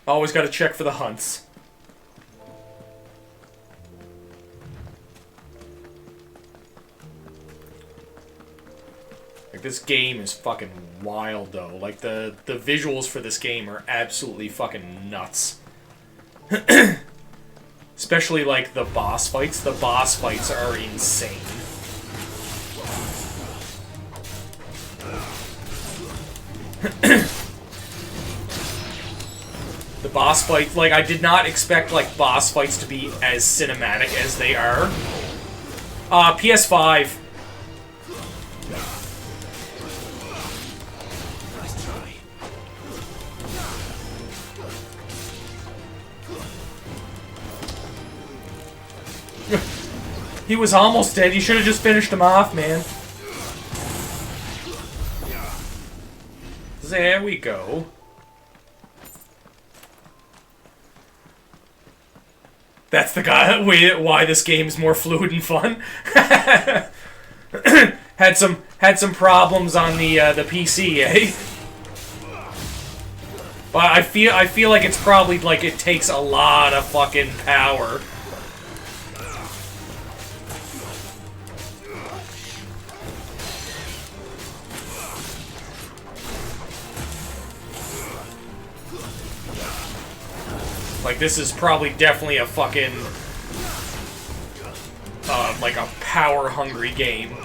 Always gotta check for the hunts. Like, this game is fucking wild, though. Like, the visuals for this game are absolutely fucking nuts. Especially, like, the boss fights. The boss fights are insane. The boss fight, like, I did not expect, like, boss fights to be as cinematic as they are. PS5. He was almost dead. You should have just finished him off, man. There we go. That's the guy. Why this game is more fluid and fun. had some problems on the PC, eh? But I feel like it's probably like it takes a lot of fucking power. Like, this is probably definitely a fucking, like a power-hungry game.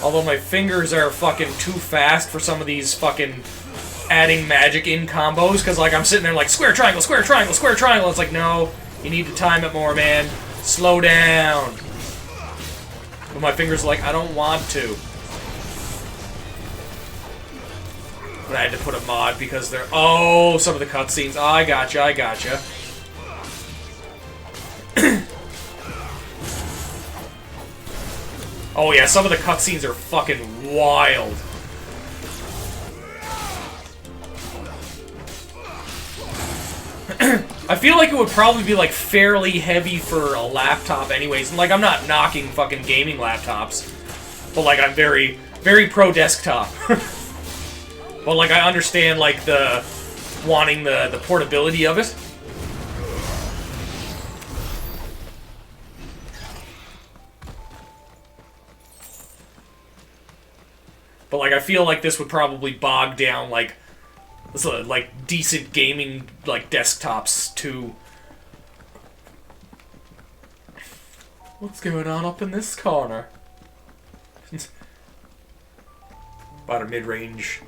Although my fingers are fucking too fast for some of these fucking adding magic in combos, because, like, I'm sitting there like, square, triangle, square, triangle, square, triangle. It's like, no, you need to time it more, man. Slow down. But my fingers are like, I don't want to. But I had to put a mod because they're... Oh, some of the cutscenes. Oh, I gotcha, I gotcha. Oh yeah, some of the cutscenes are fucking wild. I feel like it would probably be, like, fairly heavy for a laptop anyways. And, like, I'm not knocking fucking gaming laptops. But, like, I'm very, very pro-desktop. But, like, I understand, like, the wanting the portability of it. But, like, I feel like this would probably bog down, like decent gaming, like, desktops, too. What's going on up in this corner? About a mid-range...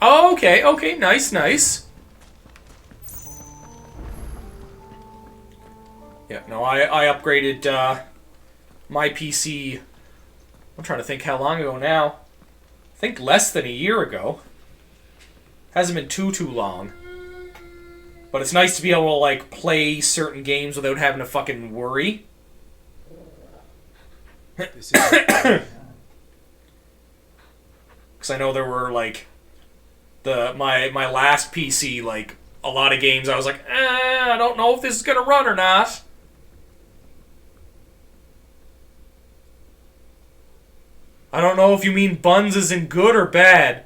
Oh, okay, okay, nice, nice. Yeah, no, I upgraded my PC, I'm trying to think how long ago now. I think less than a year ago. Hasn't been too long. But it's nice to be able to, like, play certain games without having to fucking worry. Because I know there were, like... My last PC, like, a lot of games, I was like, I don't know if this is gonna run or not. I don't know if you mean buns as in good or bad.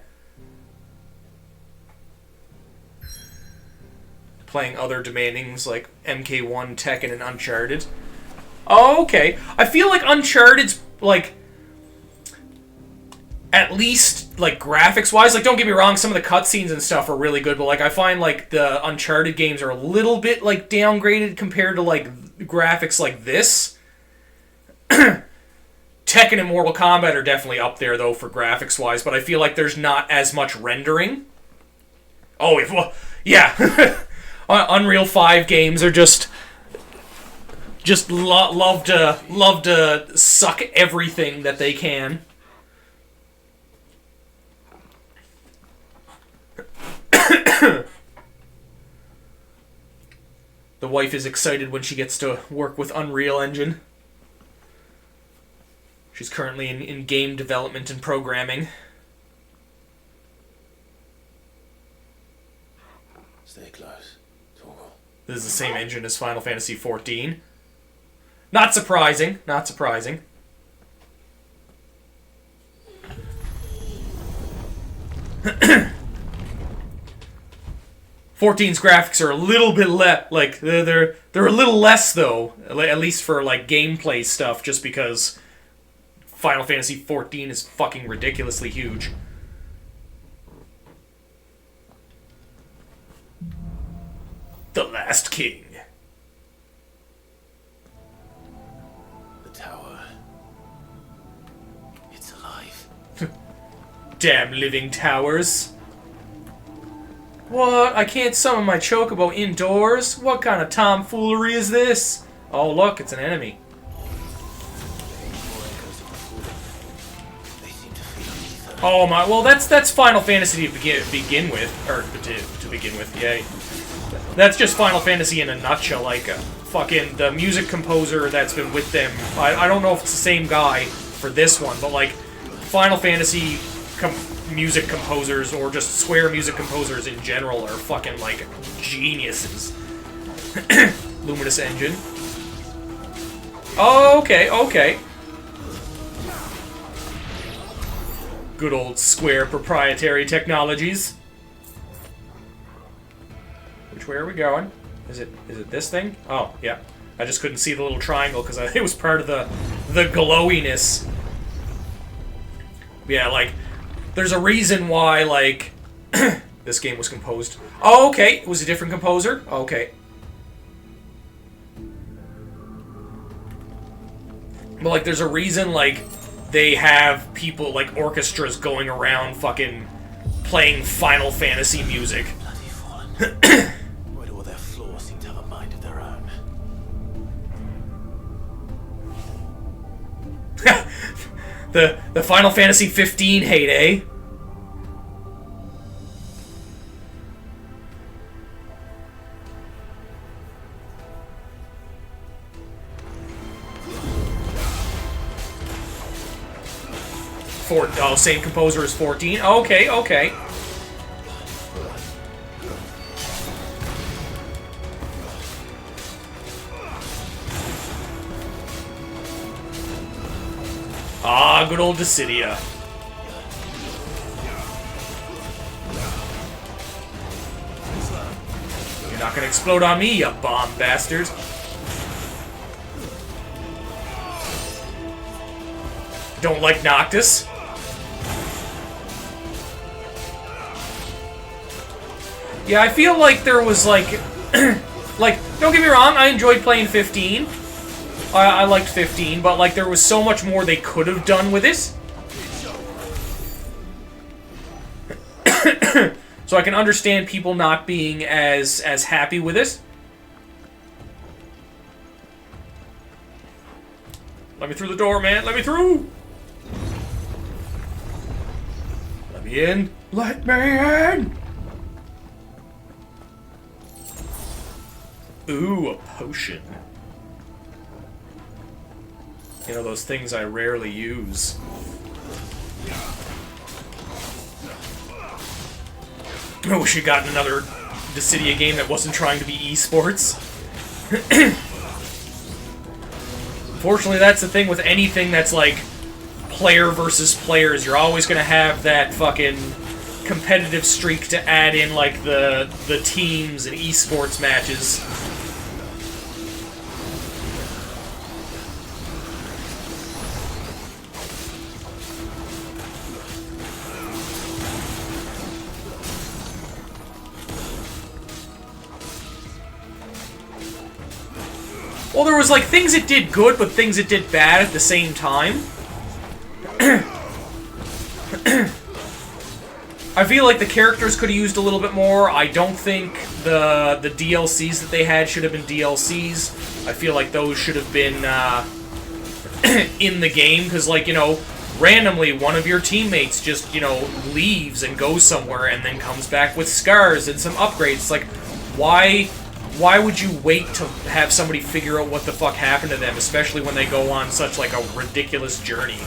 Playing other demandings like MK1, Tekken, and Uncharted. Oh, okay. I feel like Uncharted's, like... At least, like, graphics-wise, like, don't get me wrong, some of the cutscenes and stuff are really good, but, like, I find, like, the Uncharted games are a little bit, like, downgraded compared to, like, graphics like this. Tekken and Mortal Kombat are definitely up there, though, for graphics-wise, but I feel like there's not as much rendering. Oh, well, yeah. Unreal 5 games are just love to suck everything that they can. The wife is excited when she gets to work with Unreal Engine. She's currently in game development and programming. Stay close. Torgal. This is the same engine as Final Fantasy XIV. Not surprising, not surprising. 14's graphics are a little bit less, like, they're a little less, though, at least for, like, gameplay stuff, just because Final Fantasy 14 is fucking ridiculously huge. The Last King. The tower. It's alive. Damn living towers. What? I can't summon my chocobo indoors? What kind of tomfoolery is this? Oh, look, it's an enemy. Oh my, well that's Final Fantasy to begin with, or to begin with, yay. That's just Final Fantasy in a nutshell, like, fucking the music composer that's been with them. I don't know if it's the same guy for this one, but like, Final Fantasy music composers, or just Square music composers in general, are fucking, like, geniuses. Luminous Engine. Oh, okay. Good old Square proprietary technologies. Which way are we going? Is it this thing? Oh, yeah. I just couldn't see the little triangle because it was part of the glowiness. Yeah, like, there's a reason why, like, this game was composed. Oh, okay. It was a different composer? Okay. But, like, there's a reason, like, they have people, like, orchestras going around fucking playing Final Fantasy music. Bloody fallen. Why do all their flaws seem to have a mind of their own? the Final Fantasy 15 heyday. Oh, same composer as 14. Okay. Ah, good old Dissidia. You're not gonna explode on me, you bomb bastard. Don't like Noctis? Yeah, I feel like there was, like... like, don't get me wrong, I enjoyed playing 15. I liked 15, but, like, there was so much more they could have done with it. So I can understand people not being as happy with it. Let me through the door, man. Let me through! Let me in. Let me in! Ooh, a potion. You know, those things I rarely use. I wish you'd gotten another Dissidia game that wasn't trying to be esports. Unfortunately, that's the thing with anything that's, like, player versus players. You're always gonna have that fucking competitive streak to add in, like, the teams and esports matches. Well, there was, like, things it did good, but things it did bad at the same time. I feel like the characters could have used a little bit more. I don't think the DLCs that they had should have been DLCs. I feel like those should have been in the game, because, like, you know, randomly one of your teammates just, you know, leaves and goes somewhere and then comes back with scars and some upgrades. It's like, why would you wait to have somebody figure out what the fuck happened to them, especially when they go on such, like, a ridiculous journey?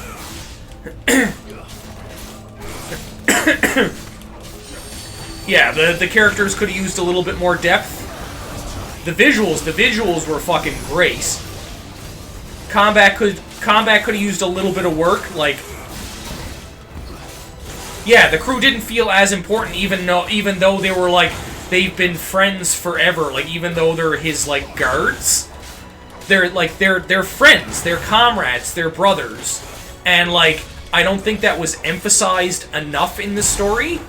Yeah, the characters could have used a little bit more depth. The visuals were fucking great. Combat could have used a little bit of work, like... yeah, the crew didn't feel as important, even though they were like, they've been friends forever. Like, even though they're his like guards, they're friends, they're comrades, they're brothers, and like I don't think that was emphasized enough in the story.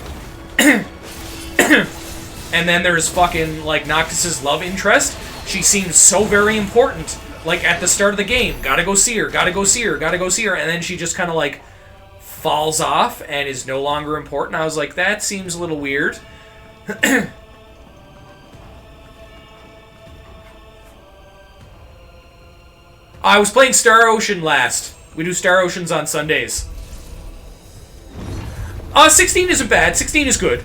And then there's fucking like Noctis's love interest. She seems so very important. Like at the start of the game, gotta go see her, gotta go see her, gotta go see her, and then she just kind of like falls off and is no longer important. I was like, that seems a little weird. I was playing Star Ocean last. We do Star Oceans on Sundays. 16 isn't bad. 16 is good.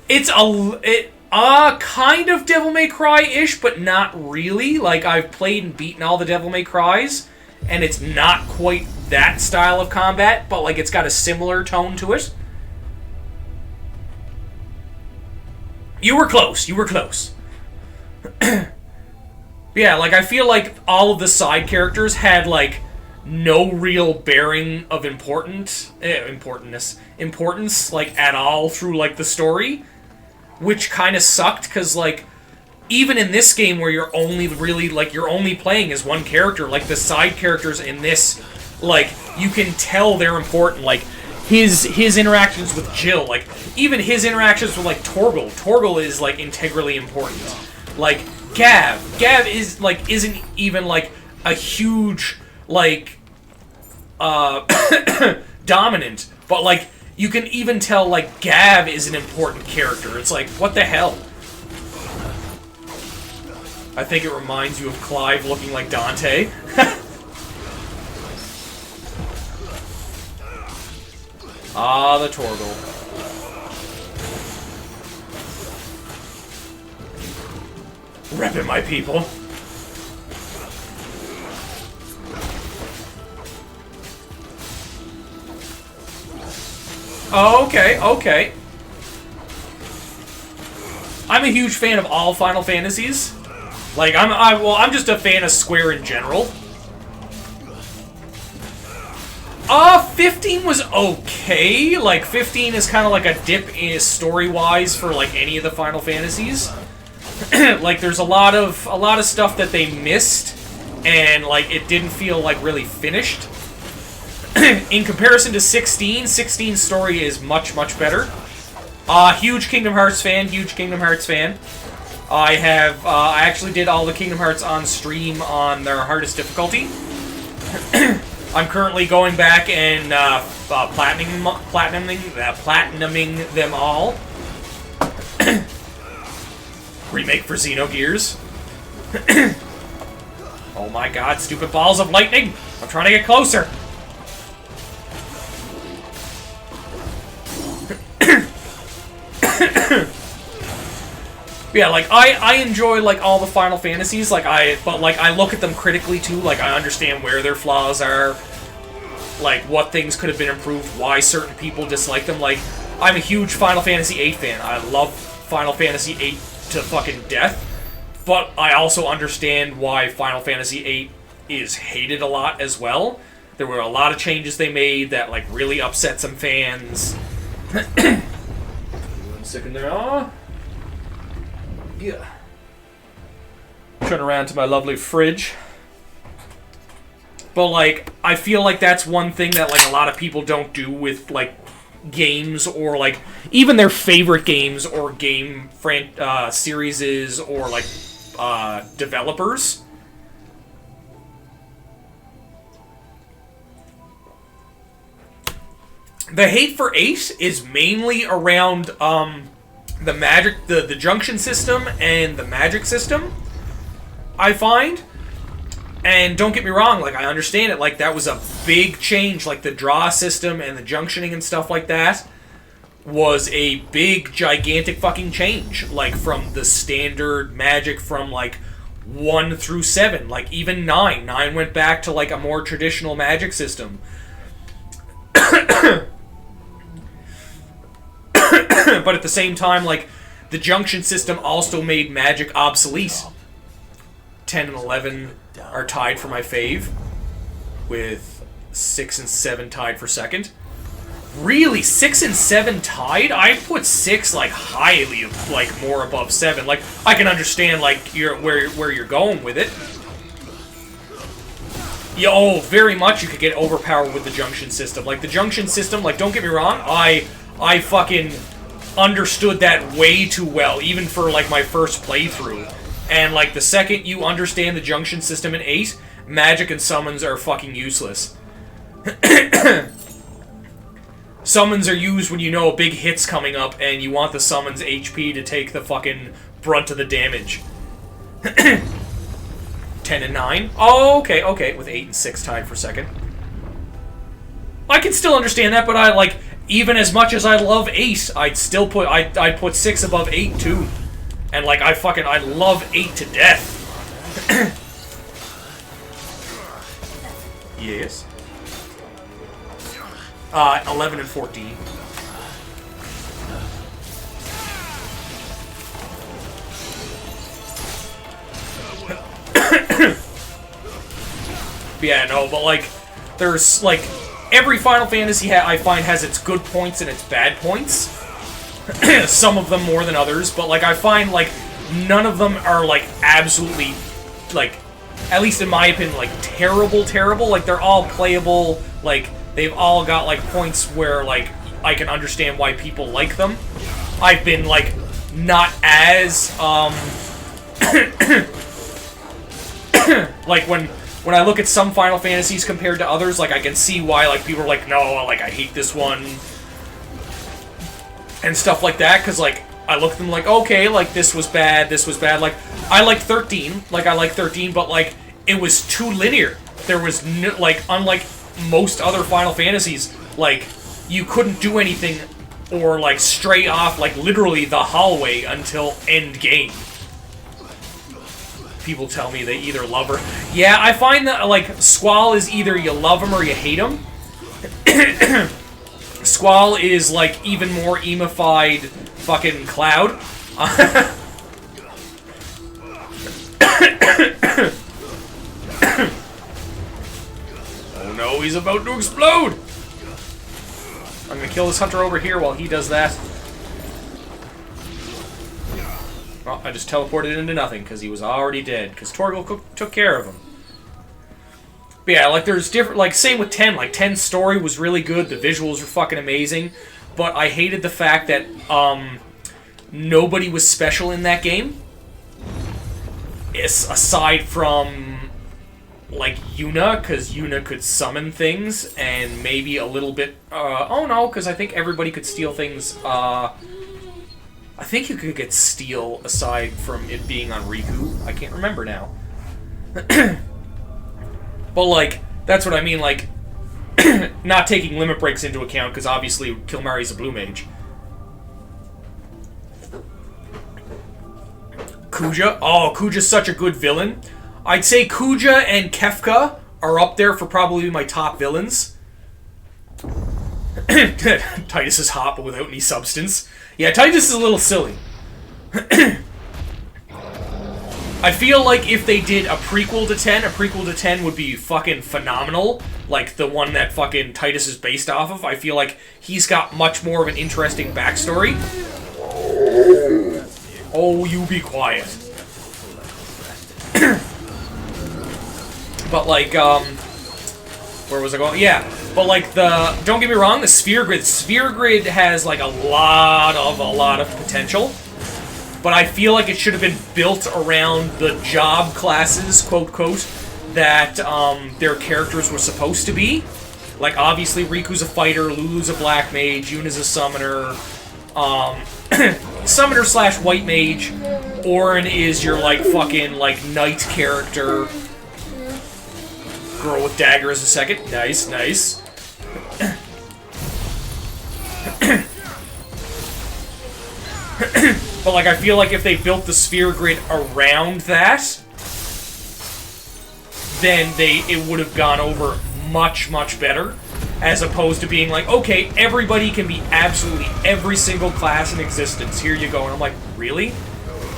It's kind of Devil May Cry-ish, but not really. Like, I've played and beaten all the Devil May Crys, and it's not quite that style of combat, but, like, it's got a similar tone to it. You were close. You were close. Yeah, like, I feel like all of the side characters had, like, no real bearing of importance, like, at all through, like, the story, which kind of sucked, because, like, even in this game where you're only really, like, you're only playing as one character, like, the side characters in this, like, you can tell they're important, like, his interactions with Jill, like, even his interactions with, like, Torgal is, like, integrally important, like, Gav is, like, isn't even, like, a huge, like, dominant, but, like, you can even tell, like, Gav is an important character. It's like, what the hell? I think it reminds you of Clive looking like Dante. Ah, the Torgal. Reppin' my people. Oh, okay, okay. I'm a huge fan of all Final Fantasies. Like, I'm just a fan of Square in general. 15 was okay. Like, 15 is kind of like a dip in story-wise for, like, any of the Final Fantasies. Like, there's a lot of stuff that they missed, and, like, it didn't feel, like, really finished. In comparison to 16, 16's story is much, much better. Huge Kingdom Hearts fan, huge Kingdom Hearts fan. I actually did all the Kingdom Hearts on stream on their hardest difficulty. I'm currently going back and platinuming them all. Remake for Xenogears. Oh my god, stupid balls of lightning! I'm trying to get closer! Yeah, like, I enjoy, like, all the Final Fantasies, but, like, I look at them critically, too, like, I understand where their flaws are, like, what things could have been improved, why certain people dislike them, like, I'm a huge Final Fantasy VIII fan, I love Final Fantasy VIII to fucking death, but I also understand why Final Fantasy VIII is hated a lot as well. There were a lot of changes they made that, like, really upset some fans. 1 second there, yeah. Turn around to my lovely fridge. But, like, I feel like that's one thing that, like, a lot of people don't do with, like, games or, like, even their favorite games or game series or, like, developers. The hate for 8 is mainly around, the magic, the junction system and the magic system, I find. And don't get me wrong, like, I understand it, like, that was a big change, like, the draw system and the junctioning and stuff like that was a big, gigantic fucking change, like, from the standard magic from, like, 1 through 7, like, even 9. 9 went back to, like, a more traditional magic system. But at the same time, like, the junction system also made magic obsolete. 10 and 11 are tied for my fave, with 6 and 7 tied for second. Really, 6 and 7 tied? I put 6 like highly, like more above 7. Like I can understand like where you're going with it. Yeah, oh, very much you could get overpowered with the junction system. Like the junction system, like don't get me wrong, I fucking understood that way too well, even for like my first playthrough. And like the second you understand the junction system in 8, magic and summons are fucking useless. Summons are used when you know a big hit's coming up and you want the summons HP to take the fucking brunt of the damage. 10 and 9? Oh, okay, with 8 and 6 tied for second. I can still understand that, but I like, even as much as I love 8, I'd still put, I'd put 6 above 8 too. And like, I love 8 to death. Yes. 11 and 14. Yeah, no, but like, there's like, every Final Fantasy I find has its good points and its bad points. Some of them more than others, but like, I find like, none of them are like, absolutely, like, at least in my opinion, like, terrible. Like, they're all playable, like, they've all got, like, points where, like, I can understand why people like them. I've been, like, not as, like, when I look at some Final Fantasies compared to others, like, I can see why, like, people are like, no, like, I hate this one, and stuff like that, because, like, I look at them like, okay, like, this was bad, like, I like 13, but, like, it was too linear. There was, no, like, unlike most other Final Fantasies, like, you couldn't do anything or, like, stray off, like, literally the hallway until end game. People tell me they either love her. Yeah, I find that, like, Squall is either you love him or you hate him. Squall is, like, even more emified fucking Cloud. Oh no, he's about to explode! I'm gonna kill this hunter over here while he does that. Well, I just teleported into nothing because he was already dead, because Torgal took care of him. But yeah, like, there's different, like, same with 10. Like, 10's story was really good, the visuals were fucking amazing, but I hated the fact that, nobody was special in that game. Aside from, like, Yuna, because Yuna could summon things, and maybe a little bit, oh no, because I think everybody could steal things, I think you could get steal aside from it being on Riku. I can't remember now. But, like, that's what I mean, like, not taking limit breaks into account, because obviously Kilmari's a blue mage. Kuja? Oh, Kuja's such a good villain. I'd say Kuja and Kefka are up there for probably my top villains. Titus is hot, but without any substance. Yeah, Titus is a little silly. I feel like if they did a prequel to 10 would be fucking phenomenal. Like the one that fucking Titus is based off of. I feel like he's got much more of an interesting backstory. Oh, you be quiet. But like, where was I going? Yeah, but like don't get me wrong, the Sphere Grid has like a lot of potential. But I feel like it should have been built around the job classes, quote, that their characters were supposed to be. Like, obviously, Riku's a fighter, Lulu's a black mage, Yuna's a summoner, summoner slash white mage, Auron is your, like, fucking, like, knight character. Girl with dagger is a second. Nice. But, like, I feel like if they built the Sphere Grid around that, then it would have gone over much, much better. As opposed to being like, okay, everybody can be absolutely every single class in existence. Here you go. And I'm like, really?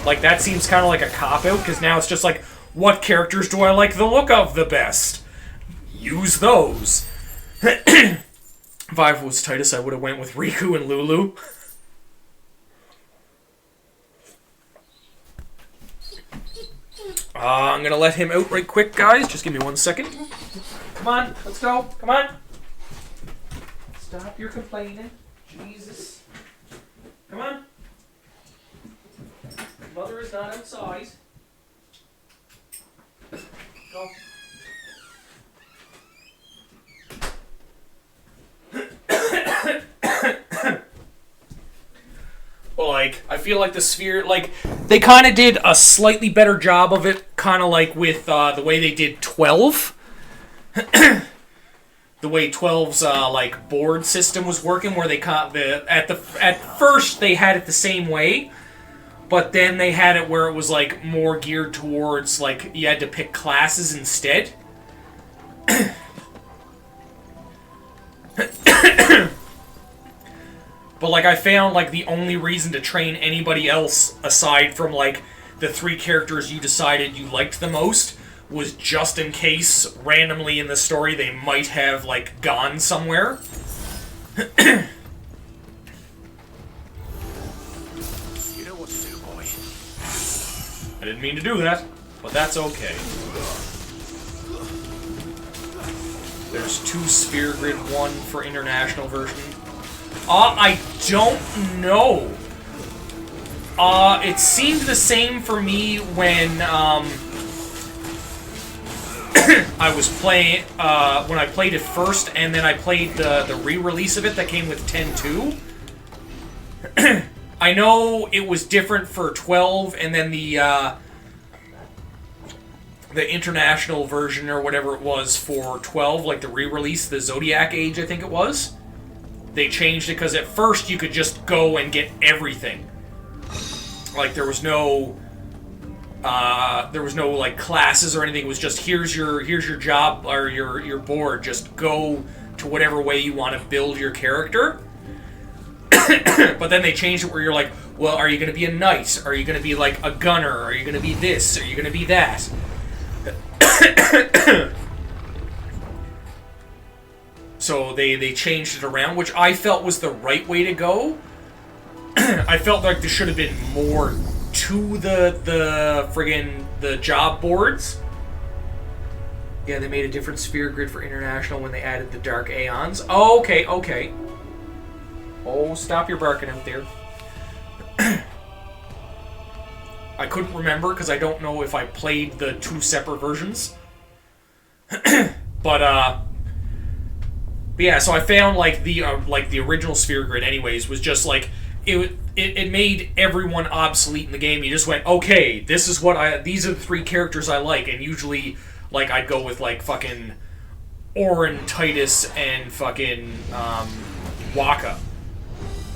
Like, that seems kind of like a cop-out, because now it's just like, what characters do I like the look of the best? Use those. If I was Titus, I would have went with Riku and Lulu. I'm gonna let him out right quick, guys. Just give me 1 second. Come on, let's go. Come on. Stop your complaining. Jesus. Come on. Mother is not outside. Go. Like, I feel like the sphere, like, they kind of did a slightly better job of it, kind of like with the way they did 12. The way 12's like board system was working, where they at first they had it the same way, but then they had it where it was like more geared towards like you had to pick classes instead. But, like, I found, like, the only reason to train anybody else, aside from, like, the 3 characters you decided you liked the most, was just in case, randomly in the story, they might have, like, gone somewhere. You know what to do, boy. I didn't mean to do that, but that's okay. There's 2 Sphere Grid, 1 for international version. I don't know. It seemed the same for me when, I was playing, when I played it first, and then I played the re-release of it that came with 10.2. I know it was different for 12, and then the international version, or whatever it was, for 12, like the re-release, the Zodiac Age, I think it was. They changed it because at first you could just go and get everything. Like there was no like classes or anything. It was just here's your job or your board. Just go to whatever way you want to build your character. But then they changed it where you're like, well, are you going to be a knight? Are you going to be like a gunner? Are you going to be this? Are you going to be that? So they changed it around, which I felt was the right way to go. I felt like there should have been more to the job boards. Yeah, they made a different sphere grid for international when they added the Dark Aeons. Oh, okay, okay. Oh, stop your barking out there. I couldn't remember because I don't know if I played the 2 separate versions. But yeah, so I found like the original sphere grid anyways was just like it made everyone obsolete in the game. You just went, okay, these are the 3 characters I like, and usually like I'd go with like fucking Auron, Titus, and fucking Wakka.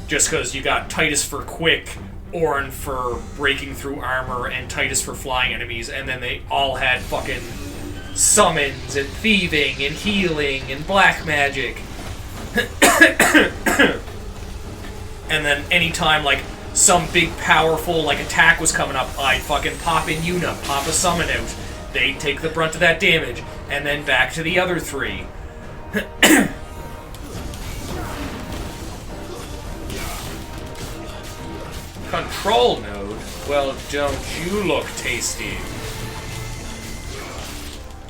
Just because you got Titus for quick, Auron for breaking through armor, and Titus for flying enemies, and then they all had fucking summons and thieving and healing and black magic. And then anytime like some big powerful like attack was coming up, I'd fucking pop in Yuna, pop a summon out. They'd take the brunt of that damage, and then back to the other 3. Control node? Well, don't you look tasty.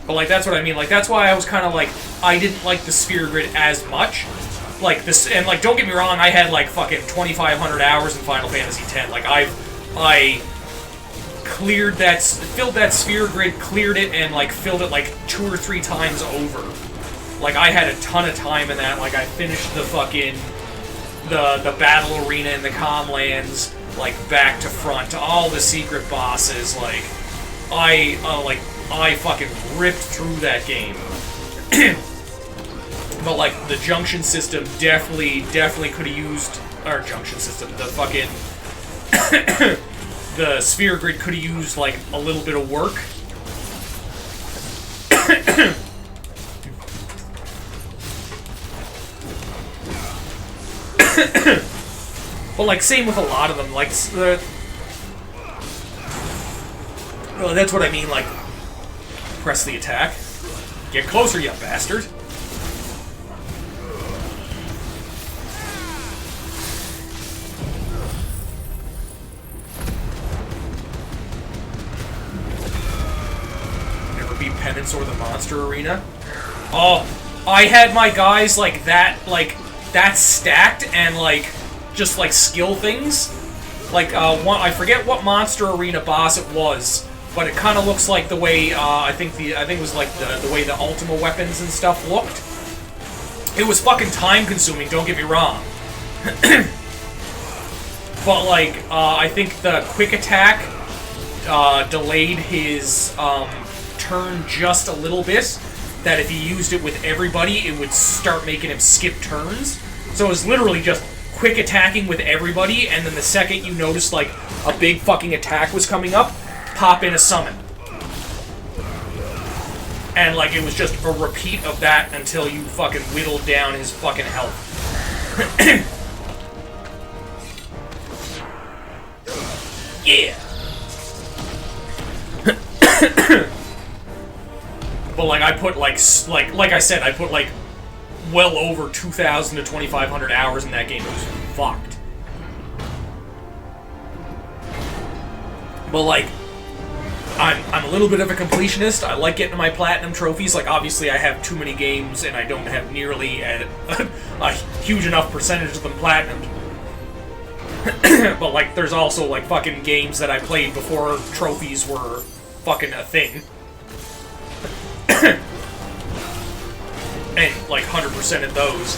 But, like, that's what I mean. Like, that's why I was kind of like, I didn't like the sphere grid as much. Like, this, and, like, don't get me wrong, I had, like, fucking 2,500 hours in Final Fantasy X. Like, I cleared that, filled that sphere grid, cleared it, and, like, filled it, like, 2 or 3 times over. Like, I had a ton of time in that. Like, I finished the fucking, the battle arena in the Comlands, like, back to front, all the secret bosses, like, I fucking ripped through that game. But, like, the junction system definitely could have used... Or junction system, the fucking... the sphere grid could have used, like, a little bit of work. But, like, same with a lot of them. Like, that's what I mean, like... Press the attack. Get closer, you bastard. Independence or the Monster Arena. Oh, I had my guys like that stacked and like just like skill things. Like one, I forget what Monster Arena boss it was, but it kind of looks like the way I think it was like the way the Ultima weapons and stuff looked. It was fucking time consuming. Don't get me wrong. But like I think the quick attack delayed his turn just a little bit. That if he used it with everybody, it would start making him skip turns. So it was literally just quick attacking with everybody, and then the second you noticed like a big fucking attack was coming up, pop in a summon. And like it was just a repeat of that until you fucking whittled down his fucking health. Yeah. But like I put like I said, I put like well over 2,000 to 2,500 hours in that game. It was fucked. But like, I'm a little bit of a completionist. I like getting my platinum trophies. Like obviously I have too many games and I don't have nearly a huge enough percentage of them platinumed. But like there's also like fucking games that I played before trophies were fucking a thing. And like 100% of those.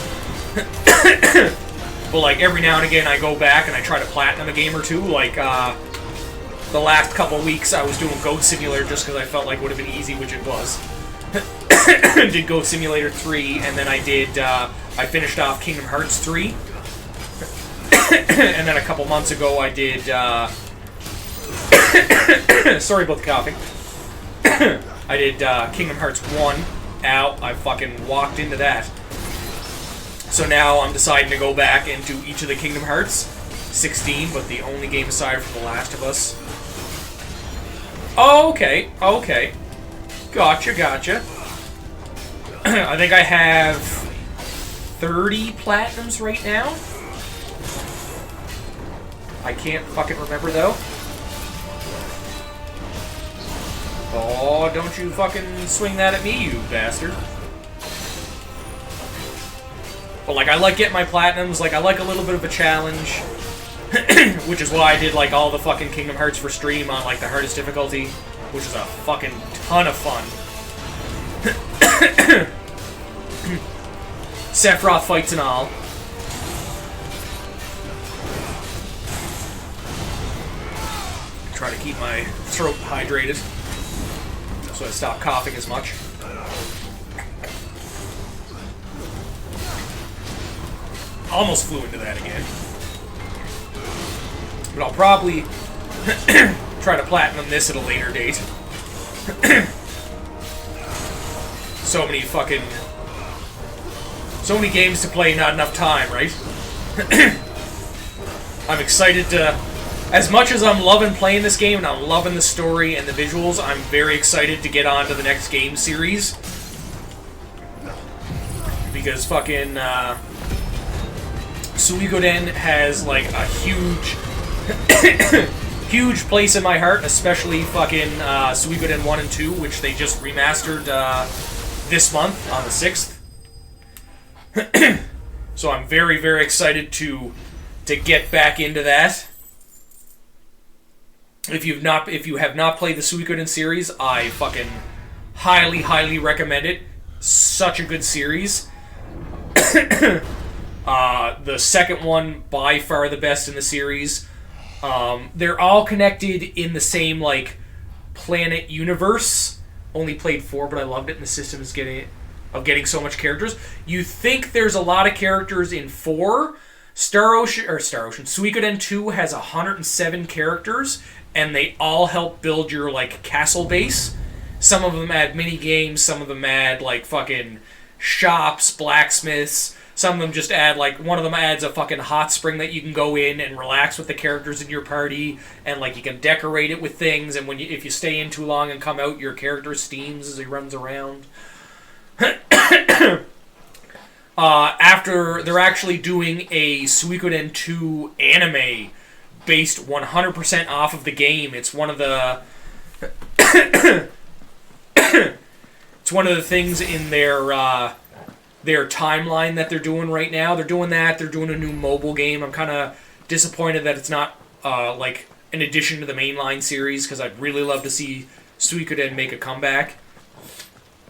But like every now and again I go back and I try to platinum a game or two. Like the last couple weeks I was doing Goat Simulator just because I felt like it would have been easy, which it was. Did Goat Simulator 3, and then I finished off Kingdom Hearts 3. And then a couple months ago I did sorry about the coughing. I did Kingdom Hearts 1. Ow, I fucking walked into that. So now I'm deciding to go back and do each of the Kingdom Hearts. 16, but the only game aside from The Last of Us. Oh, okay, okay. Gotcha. I think I have 30 platinums right now. I can't fucking remember, though. Oh, don't you fucking swing that at me, you bastard. But, like, I like getting my platinums. Like, I like a little bit of a challenge. Which is why I did, like, all the fucking Kingdom Hearts for stream on, like, the hardest difficulty. Which is a fucking ton of fun. Sephiroth fights and all. Try to keep my throat hydrated. So I stop coughing as much. Almost flew into that again. But I'll probably try to platinum this at a later date. So many games to play, not enough time, right? I'm excited to... As much as I'm loving playing this game and I'm loving the story and the visuals, I'm very excited to get on to the next game series. Because fucking Suikoden has like a huge huge place in my heart, especially fucking Suikoden 1 and 2, which they just remastered this month on the 6th. So I'm very, very excited to get back into that. If you have not played the Suikoden series, I fucking highly, highly recommend it. Such a good series. The second one, by far the best in the series. They're all connected in the same, like, planet universe. Only played 4, but I loved it, and the system is getting so much characters. You think there's a lot of characters in 4. Suikoden 2 has 107 characters, and they all help build your, like, castle base. Some of them add mini games, some of them add, like, fucking shops, blacksmiths. Some of them just add, like, one of them adds a fucking hot spring that you can go in and relax with the characters in your party, and, like, you can decorate it with things, and if you stay in too long and come out, your character steams as he runs around. After, they're actually doing a Suikoden 2 anime based 100% off of the game. It's one of the... It's one of the things in their timeline that they're doing right now. They're doing that. They're doing a new mobile game. I'm kind of disappointed that it's not like an addition to the mainline series because I'd really love to see Suikoden make a comeback.